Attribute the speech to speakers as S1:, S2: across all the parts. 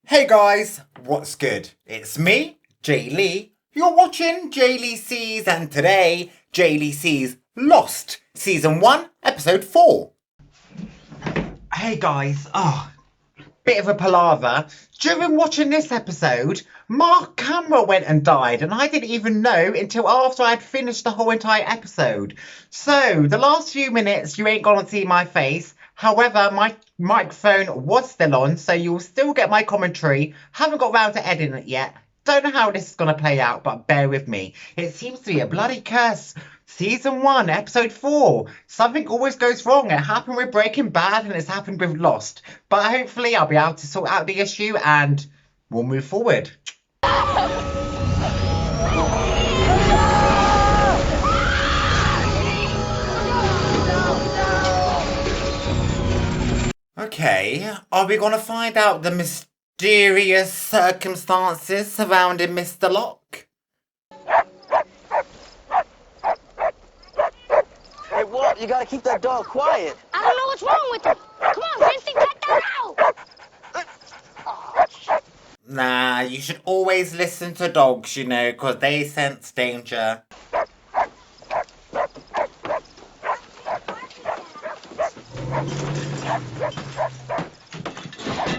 S1: Hey guys, what's good? It's me, J-Lei. You're watching J-Lei Sees, and today, J-Lei Sees Lost, Season 1, Episode 4. Hey guys, bit of a palaver. During watching this episode, my camera went and died, and I didn't even know until after I'd finished the whole entire episode. So, the last few minutes, you ain't gonna see my face. However, my microphone was still on, so you'll still get my commentary. Haven't got round to editing it yet. Don't know how this is going to play out, but bear with me. It seems to be a bloody curse. Season 1, Episode 4. Something always goes wrong. It happened with Breaking Bad and it's happened with Lost. But hopefully I'll be able to sort out the issue and we'll move forward. Okay, are we going to find out the mysterious circumstances surrounding Mr. Locke?
S2: Hey, Walt, you gotta keep that dog quiet.
S3: I don't know what's wrong with him. Come on, Vincent, cut that out!
S1: Nah, you should always listen to dogs, you know, because they sense danger.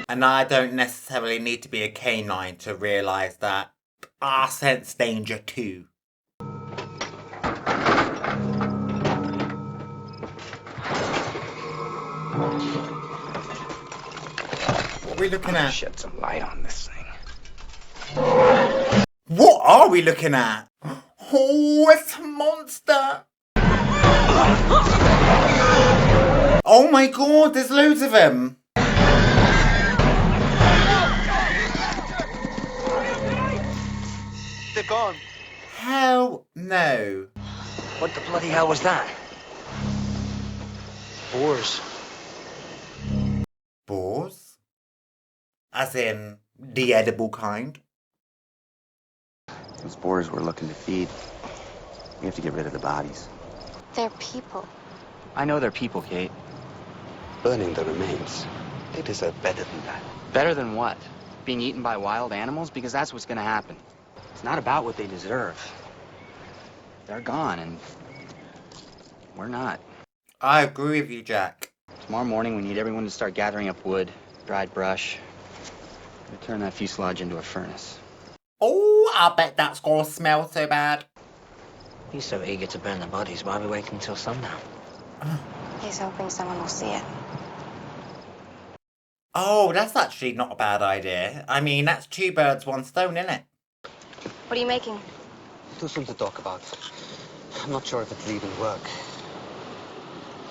S1: And I don't necessarily need to be a canine to realise that I sense danger too. What are we looking at?
S2: Shed some light on this thing.
S1: What are we looking at? Oh, it's a monster! Oh my god, there's loads of them!
S2: They're gone.
S1: Hell no.
S2: What the bloody hell was that? Boars.
S1: Boars? As in, the edible kind?
S4: Those boars we're looking to feed. We have to get rid of the bodies.
S3: They're people.
S4: I know they're people, Kate.
S5: Burning the remains. They deserve better than that.
S4: Better than what? Being eaten by wild animals? Because that's what's gonna happen. It's not about what they deserve. They're gone, and we're not.
S1: I agree with you, Jack.
S4: Tomorrow morning, we need everyone to start gathering up wood, dried brush. We'll turn that fuselage into a furnace.
S1: Oh, I bet that's gonna smell so bad.
S2: He's so eager to burn the bodies. Why are we waiting until sundown?
S3: He's hoping someone will see it.
S1: Oh, that's actually not a bad idea. I mean, that's two birds, one stone, innit?
S3: What are you making?
S5: Too soon to talk about. I'm not sure if it'll even work.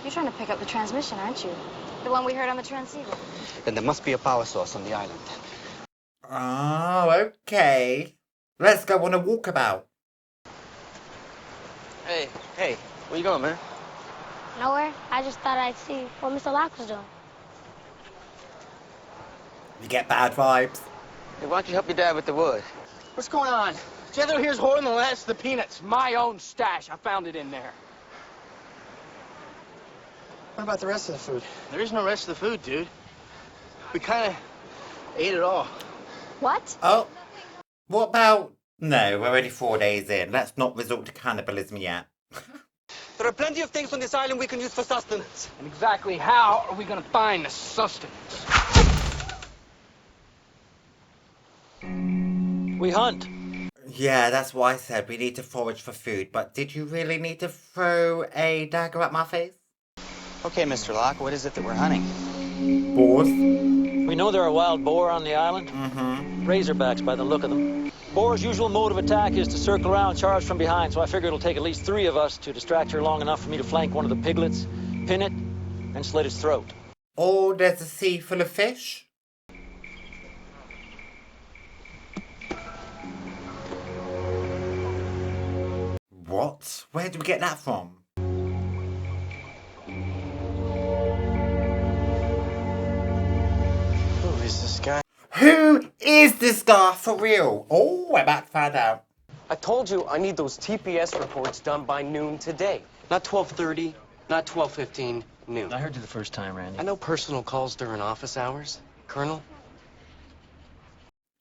S3: You're trying to pick up the transmission, aren't you? The one we heard on the transceiver.
S5: Then there must be a power source on the island.
S1: Oh, okay. Let's go on a walkabout.
S2: Hey, where you going, man?
S3: Nowhere. I just thought I'd see what Mr. Locke was doing.
S1: You get bad vibes.
S2: Hey, why don't you help your dad with the wood?
S6: What's going on? Jethro here's hoarding the last of the peanuts. My own stash. I found it in there.
S5: What about the rest of the food?
S6: There is no rest of the food, dude. We kind of ate it all.
S3: What?
S1: Oh, what about... No, we're already 4 days in. Let's not resort to cannibalism yet.
S5: There are plenty of things on this island we can use for sustenance.
S6: And exactly how are we going to find the sustenance?
S5: We hunt.
S1: Yeah, that's why I said we need to forage for food. But did you really need to throw a dagger at my face?
S4: Okay, Mr. Locke, what is it that we're hunting?
S1: Boars?
S7: We know there are wild boar on the island.
S1: Mm-hmm.
S7: Razorbacks by the look of them. Boar's usual mode of attack is to circle around and charge from behind, so I figure it'll take at least 3 of us to distract her long enough for me to flank one of the piglets, pin it, and slit its throat.
S1: Oh, there's a sea full of fish? What? Where did we get that from?
S2: Who is this guy?
S1: Who is this guy for real? Oh, we're about to find out.
S8: I told you I need those TPS reports done by noon today. Not 12:30, not 12:15, noon.
S7: I heard you the first time, Randy.
S8: I know personal calls during office hours, Colonel.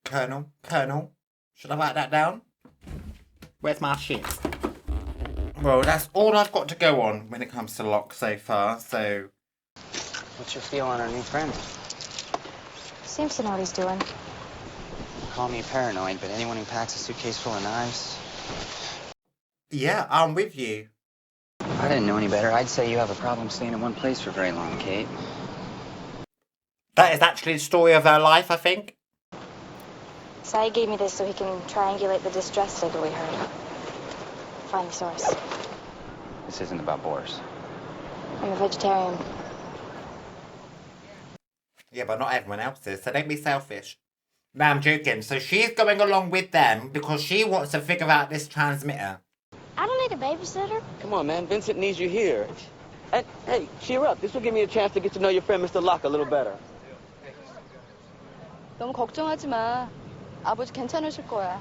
S1: Colonel. Should I write that down? Where's my shit? Well, that's all I've got to go on when it comes to Locke so far, so...
S4: What's your feel on our new friend?
S3: Seems to know what he's doing.
S4: Call me paranoid, but anyone who packs a suitcase full of knives...
S1: Yeah, I'm with you.
S4: I didn't know any better. I'd say you have a problem staying in one place for very long, Kate.
S1: That is actually the story of her life, I think.
S3: Sayid gave me this so he can triangulate the distress signal we heard. Find the source.
S4: This isn't about boars.
S3: I'm a vegetarian.
S1: Yeah, but not everyone else is, so don't be selfish. No, I'm joking. So she's going along with them because she wants to figure out this transmitter.
S3: I don't need a babysitter.
S6: Come on, man. Vincent needs you here. And, hey, cheer up. This will give me a chance to get to know your friend, Mr. Locke, a little better.
S9: 너무 걱정하지 마. 아버지 괜찮으실 거야.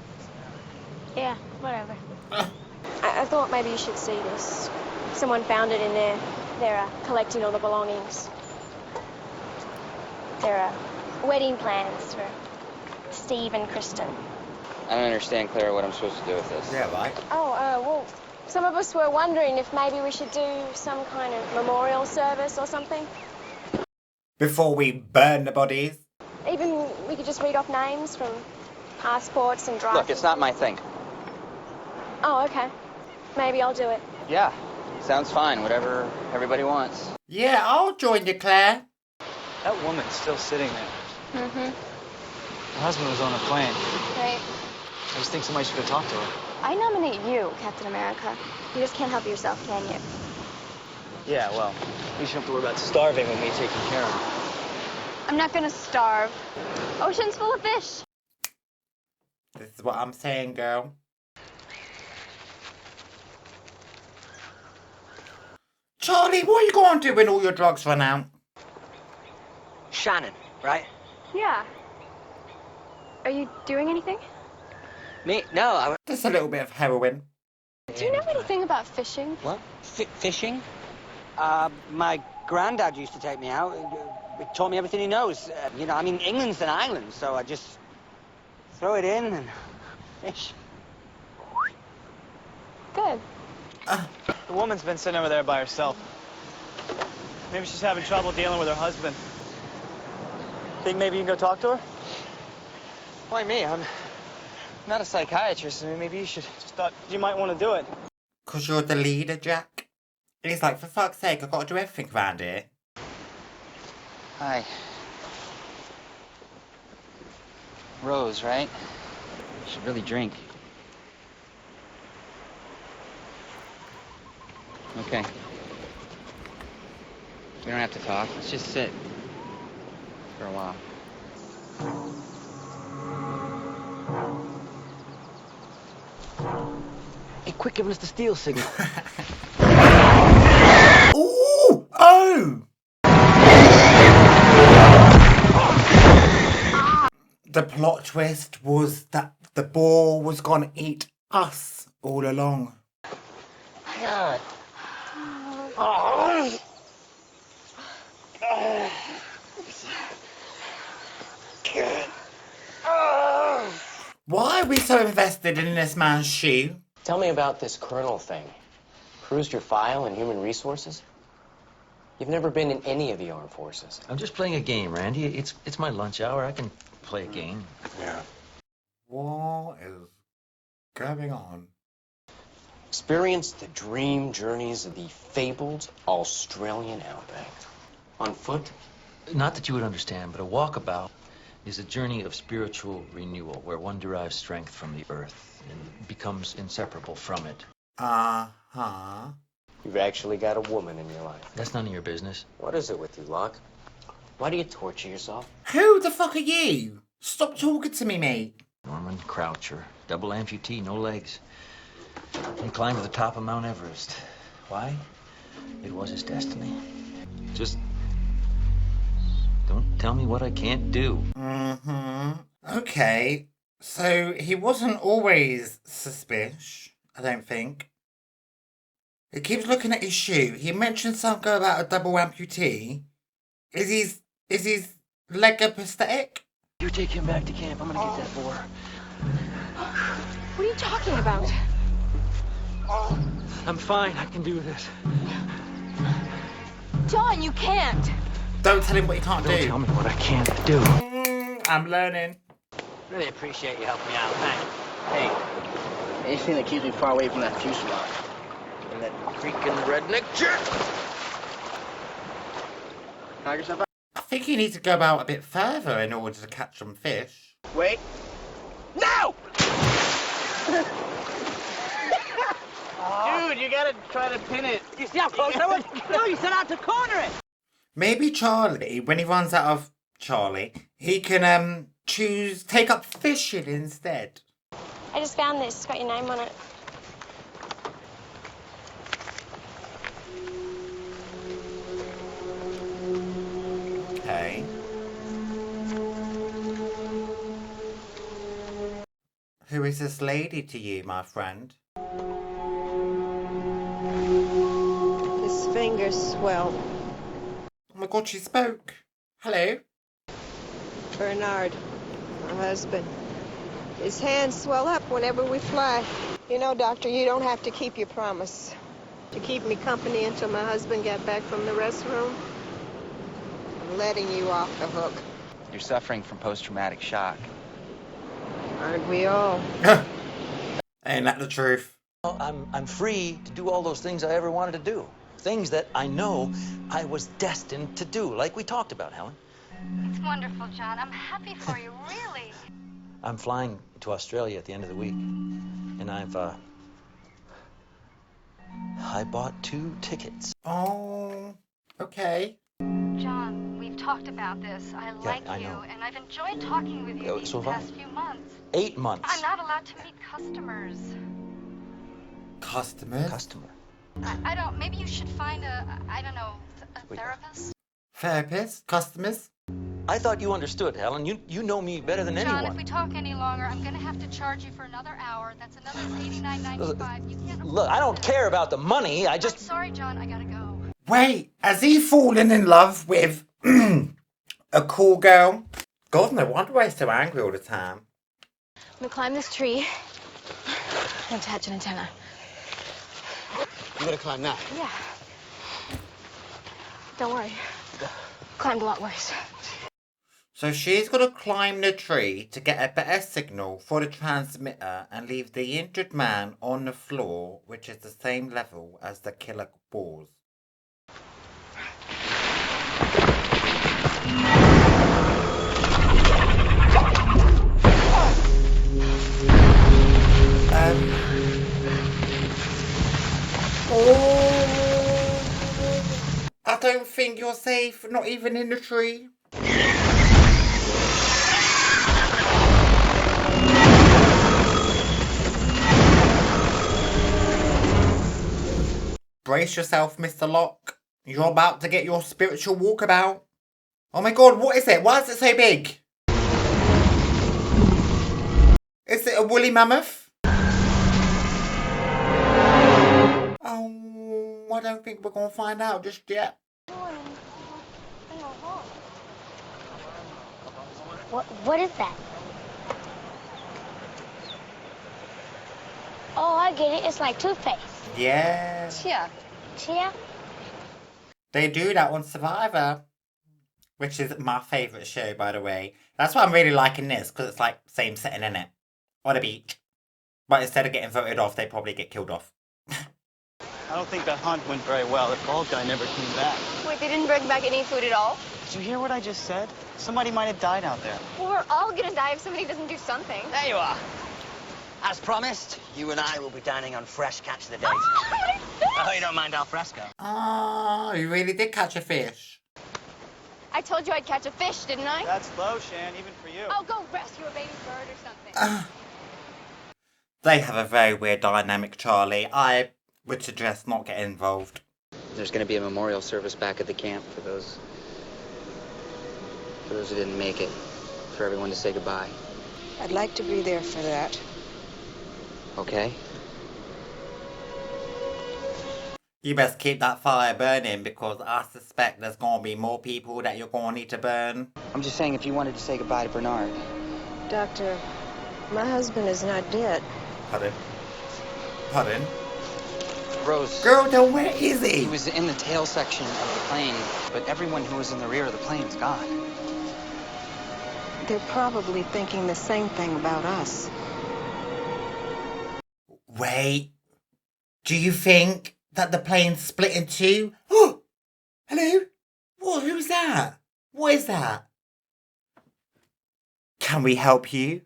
S3: Yeah, whatever. I thought maybe you should see this. Someone found it in there. They're collecting all the belongings. They're wedding plans for Steve and Kristen.
S4: I don't understand, Clara, what I'm supposed to do with this.
S1: Yeah, right.
S3: Oh, well, some of us were wondering if maybe we should do some kind of memorial service or something.
S1: Before we burn the bodies.
S3: Even we could just read off names from passports and drivers.
S4: Look, it's not my thing.
S3: Oh, okay. Maybe I'll do it.
S4: Yeah, sounds fine. Whatever everybody wants.
S1: Yeah, I'll join you, Claire.
S7: That woman's still sitting there.
S3: Mm-hmm.
S7: Her husband was on a plane.
S3: Right.
S7: I just think somebody should go talk to her.
S3: I nominate you, Captain America. You just can't help yourself, can you?
S7: Yeah, well, you shouldn't have to worry about starving with me taking care of her.
S3: I'm not gonna starve. Ocean's full of fish.
S1: This is what I'm saying, girl. Charlie, what are you going to do when all your drugs run out?
S2: Shannon, right?
S3: Yeah. Are you doing anything?
S2: Me? No,
S1: Just a little bit of heroin.
S3: Do you know anything about fishing?
S2: What? Fishing? My granddad used to take me out. He taught me everything he knows. I mean, England's an island, so I just throw it in and fish.
S3: Good.
S7: The woman's been sitting over there by herself. Maybe she's having trouble dealing with her husband. Think maybe you can go talk to her?
S4: Why me? I'm not a psychiatrist. I mean, maybe you should...
S7: Just thought you might want to do it.
S1: Because you're the leader, Jack. And he's like, for fuck's sake, I've got to do everything around here.
S4: Hi. Rose, right? You should really drink. Okay. We don't have to talk. Let's just sit. For a while.
S6: Hey, quick, give us the steal signal.
S1: Ooh! Oh! The plot twist was that the boar was gonna eat us all along.
S6: God.
S1: Why are we so invested in this man's shoe?
S8: Tell me about this colonel thing. Cruised your file in human resources? You've never been in any of the armed forces.
S10: I'm just playing a game, Randy. It's my lunch hour. I can play a game.
S8: Yeah.
S1: What is going on?
S8: Experience the dream journeys of the fabled Australian outback. On foot?
S10: Not that you would understand, but a walkabout is a journey of spiritual renewal where one derives strength from the earth and becomes inseparable from it.
S1: Uh-huh.
S8: You've actually got a woman in your life.
S10: That's none of your business.
S8: What is it with you, Locke? Why do you torture yourself?
S1: Who the fuck are you? Stop talking to me, mate.
S10: Norman Croucher, double amputee, no legs. He climbed to the top of Mount Everest. Why? It was his destiny. Just don't tell me what I can't do.
S1: Mm-hmm. Okay. So he wasn't always suspicious, I don't think. He keeps looking at his shoe. He mentioned something about a double amputee. Is his leg a prosthetic?
S7: You take him back to camp. I'm gonna get that boar.
S3: What are you talking about?
S7: I'm fine. I can do this.
S3: John, you can't.
S1: Don't tell him what he can't
S7: Don't
S1: do.
S7: tell me what I can't do.
S1: I'm learning.
S2: Really appreciate you helping me out. Thanks. Hey, anything that keeps me far away from that fuselage. And that freaking redneck jerk. Knock yourself out.
S1: I think you need to go out a bit further in order to catch some fish.
S2: Wait. No! Dude, you gotta try to pin it. You see how close I was? No, you set out to corner it.
S1: Maybe Charlie, when he runs out of Charlie, he can take up fishing instead.
S3: I just found this. It's got your name on it.
S1: Okay. Who is this lady to you, my friend?
S11: His fingers swell.
S1: Oh my god, she spoke. Hello?
S11: Bernard, my husband. His hands swell up whenever we fly. You know, Doctor, you don't have to keep your promise. To keep me company until my husband got back from the restroom. I'm letting you off the hook.
S4: You're suffering from post-traumatic shock.
S11: Aren't we all?
S1: Ain't that the truth?
S10: I'm free to do all those things I ever wanted to do. Things that I know I was destined to do, like we talked about, Helen.
S9: It's wonderful, John. I'm happy for you, really.
S10: I'm flying to Australia at the end of the week, and I bought 2 tickets.
S1: Oh, okay.
S9: John, we've talked about this. I like
S10: I
S9: you,
S10: know.
S9: and I've enjoyed talking with you these
S10: so have I.
S9: past few months.
S10: 8 months.
S9: I'm not allowed to meet customers.
S1: Customers?
S10: Customer.
S9: I don't, maybe you should find a therapist?
S1: Therapists? Customers?
S10: I thought you understood, Helen. You know me better than
S9: John,
S10: anyone.
S9: if we talk any longer, I'm going to have to charge you for another hour. That's another $89.95. You can't
S10: Look, I don't care about the money.
S9: I'm sorry, John. I gotta go.
S1: Wait, has he fallen in love with a cool girl? God, no wonder why he's so angry all the time.
S3: I'm gonna climb this tree and attach an antenna.
S2: You gotta climb that.
S3: Yeah. Don't worry. Climbed a lot worse.
S1: So she's got to climb the tree to get a better signal for the transmitter and leave the injured man on the floor, which is the same level as the killer boars. I don't think you're safe, not even in the tree. Brace yourself, Mr. Locke. You're about to get your spiritual walkabout. Oh my god, what is it? Why is it so big? Is it a woolly mammoth? Oh, I don't think we're going to find out just yet.
S3: What is that? Oh, I get it. It's like toothpaste.
S1: Yeah.
S3: Chia?
S1: They do that on Survivor, which is my favourite show, by the way. That's why I'm really liking this, because it's like same setting, innit? On a beach. But instead of getting voted off, they probably get killed off.
S12: I don't think that hunt went very well. The bald guy never came back.
S3: Wait, they didn't bring back any food at all?
S12: Did you hear what I just said? Somebody might have died out there.
S3: Well, we're all gonna die if somebody doesn't do something.
S2: There you are. As promised, you and I will be dining on fresh catch of the day. Oh, you don't mind al fresco?
S1: Oh, you really did catch a fish.
S3: I told you I'd catch a fish, didn't I?
S12: That's low, Shan, even for you.
S3: Oh, go rescue a baby bird or something.
S1: They have a very weird dynamic, Charlie. I would suggest not getting involved.
S4: There's going to be a memorial service back at the camp for those who didn't make it, for everyone to say goodbye.
S11: I'd like to be there for that.
S4: Okay?
S1: You best keep that fire burning because I suspect there's gonna be more people that you're gonna need to burn.
S2: I'm just saying if you wanted to say goodbye to Bernard.
S11: Doctor, my husband is not dead.
S1: Pardon? Pardon?
S4: Rose.
S1: Girl, then where is he?
S4: He was in the tail section of the plane, but everyone who was in the rear of the plane's gone.
S11: They're probably thinking the same thing about us.
S1: Wait. Do you think that the plane split in two? Oh! Hello? What? Who's that? What is that? Can we help you?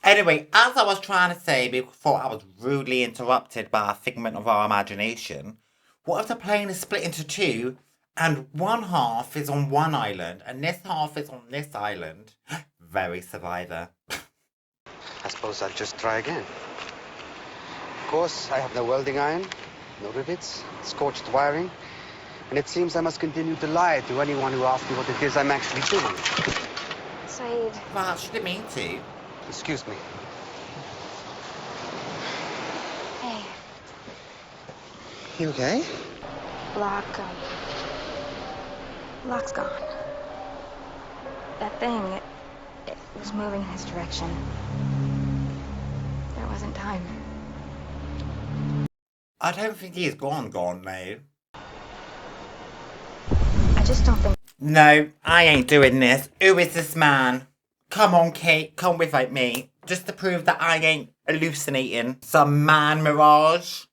S1: Anyway, as I was trying to say before I was rudely interrupted by a figment of our imagination, what if the plane is split into two and one half is on one island and this half is on this island? Very Survivor.
S13: I suppose I'll just try again. Of course, I have no welding iron, no rivets, scorched wiring, and it seems I must continue to lie to anyone who asks me what it is I'm actually doing.
S3: Sayid.
S1: Well, I didn't mean to.
S13: Excuse me.
S3: Hey.
S13: You okay?
S3: Locke, Locke's gone. That thing, it was moving in his direction. There wasn't time.
S1: I don't think he's gone, no.
S3: I just don't think...
S1: No, I ain't doing this. Who is this man? Come on, Kate, come without me. Just to prove that I ain't hallucinating some man mirage.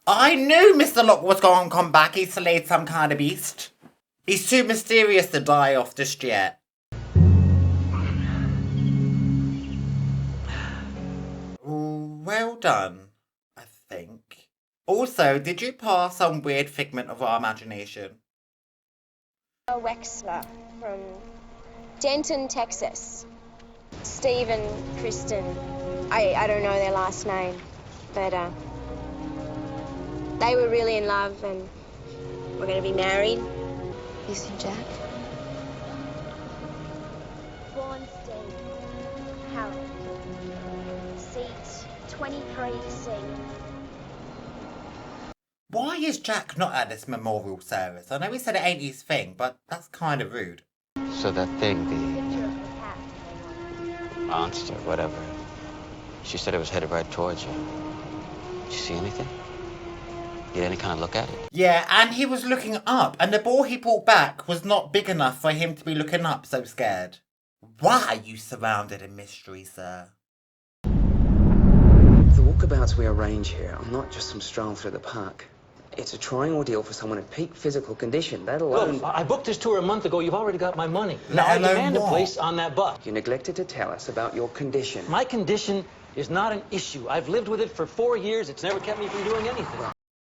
S1: I knew Mr. Locke was going to come back. He slayed some kind of beast. He's too mysterious to die off just yet. Well done, I think. Also, did you pass some weird figment of our imagination?
S3: A Wexler from Denton, Texas. Steve and Kristen. I don't know their last name, but they were really in love and we're going to be married. You see Jack? Born Steve. Harold. Seat 23C.
S1: Why is Jack not at this memorial service? I know he said it ain't his thing, but that's kind of rude.
S13: So that thing, the monster, whatever, she said it was headed right towards you. Did you see anything? Get any kind of look at it?
S1: Yeah, and he was looking up, and the boar he brought back was not big enough for him to be looking up, so scared. Why are you surrounded in mystery, sir?
S14: The walkabouts we arrange here are not just some stroll through the park. It's a trying ordeal for someone in peak physical condition. That alone...
S7: Look, I booked this tour a month ago. You've already got my money.
S1: Let
S7: Now I
S1: alone
S7: demand a
S1: what?
S7: place on that bus.
S14: You neglected to tell us about your condition.
S7: My condition is not an issue. I've lived with it for 4 years. It's never kept me from doing anything.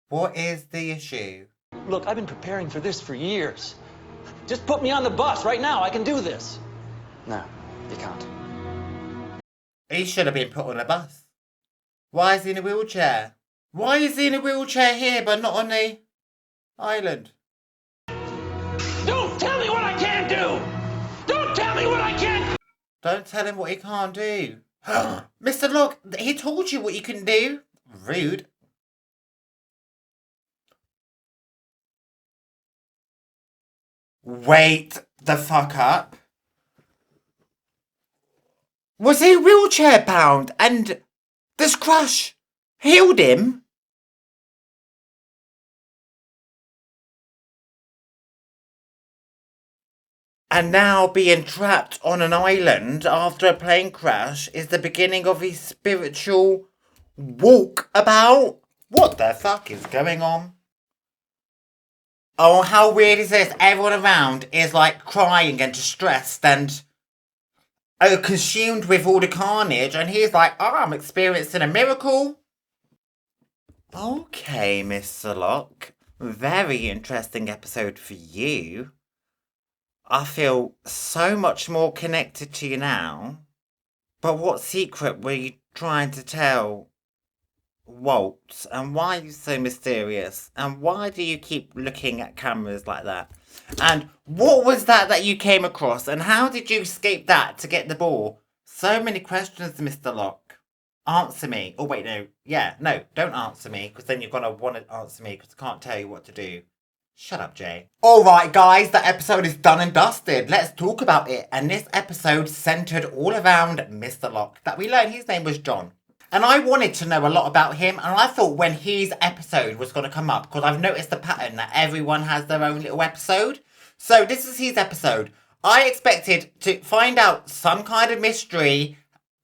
S1: What is the issue?
S7: Look, I've been preparing for this for years. Just put me on the bus right now. I can do this.
S14: No, you can't.
S1: He should have been put on a bus. Why is he in a wheelchair? Why is he in a wheelchair here but not on the island?
S6: Don't tell me what I can't do! Don't tell me what I can't...
S1: Don't tell him what he can't do. Mr. Locke, he told you what you can do. Rude. Wait the fuck up. Was he wheelchair bound and this crash healed him? And now being trapped on an island after a plane crash is the beginning of his spiritual walkabout? What the fuck is going on? Oh, how weird is this? Everyone around is like crying and distressed and consumed with all the carnage, and he's like, oh, I'm experiencing a miracle. Okay, Mr. Locke. Very interesting episode for you. I feel so much more connected to you now. But what secret were you trying to tell Walt? And why are you so mysterious? And why do you keep looking at cameras like that? And what was that you came across? And how did you escape that to get the ball So many questions, Mr. Locke. Answer me. Oh, wait, no. Yeah, no, don't answer me, because then you're going to want to answer me, because I can't tell you what to do. Shut up, Jay. Alright, guys, the episode is done and dusted. Let's talk about it. And this episode centered all around Mr. Locke, that we learned his name was John. And I wanted to know a lot about him, and I thought when his episode was going to come up, because I've noticed the pattern that everyone has their own little episode. So this is his episode. I expected to find out some kind of mystery,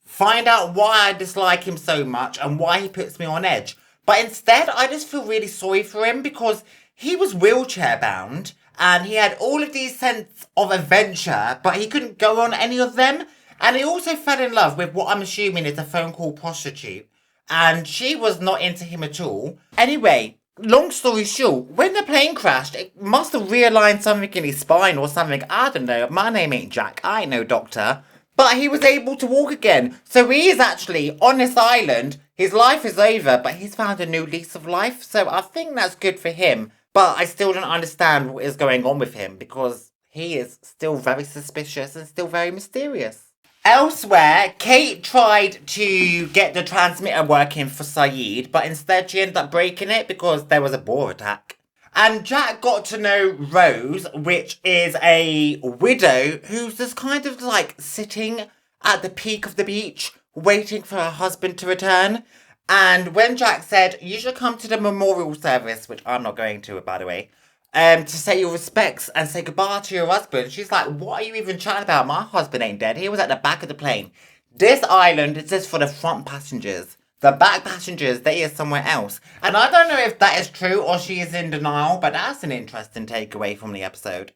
S1: find out why I dislike him so much, and why he puts me on edge. But instead, I just feel really sorry for him, because he was wheelchair bound, and he had all of these sense of adventure, but he couldn't go on any of them. And he also fell in love with what I'm assuming is a phone call prostitute. And she was not into him at all. Anyway, long story short, when the plane crashed, it must have realigned something in his spine or something. I don't know. My name ain't Jack. I ain't no doctor. But he was able to walk again. So he is actually on this island. His life is over, but he's found a new lease of life. So I think that's good for him. But I still don't understand what is going on with him, because he is still very suspicious and still very mysterious. Elsewhere, Kate tried to get the transmitter working for Sayid, but instead she ended up breaking it because there was a boar attack. And Jack got to know Rose, which is a widow who's just kind of like sitting at the peak of the beach, waiting for her husband to return. And when Jack said, you should come to the memorial service, which I'm not going to, by the way, to say your respects and say goodbye to your husband, she's like, what are you even chatting about? My husband ain't dead. He was at the back of the plane. This island is just for the front passengers. The back passengers, they are somewhere else. And I don't know if that is true or she is in denial, but that's an interesting takeaway from the episode.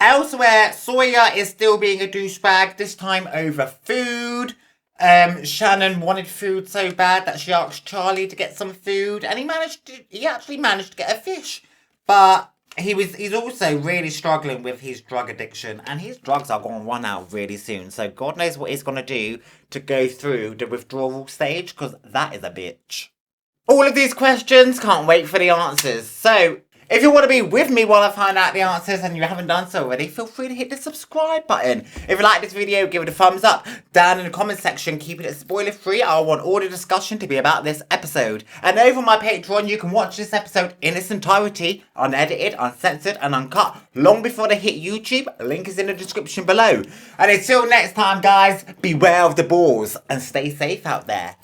S1: Elsewhere, Sawyer is still being a douchebag, this time over food. Shannon wanted food so bad that she asked Charlie to get some food, and he actually managed to get a fish. But he's also really struggling with his drug addiction, and his drugs are going to run out really soon. So God knows what he's going to do to go through the withdrawal stage, because that is a bitch. All of these questions, can't wait for the answers. So if you want to be with me while I find out the answers and you haven't done so already, feel free to hit the subscribe button. If you like this video, give it a thumbs up. Down in the comment section, keep it spoiler free. I want all the discussion to be about this episode. And over on my Patreon, you can watch this episode in its entirety, unedited, uncensored and uncut, long before they hit YouTube. Link is in the description below. And until next time, guys, beware of the boars and stay safe out there.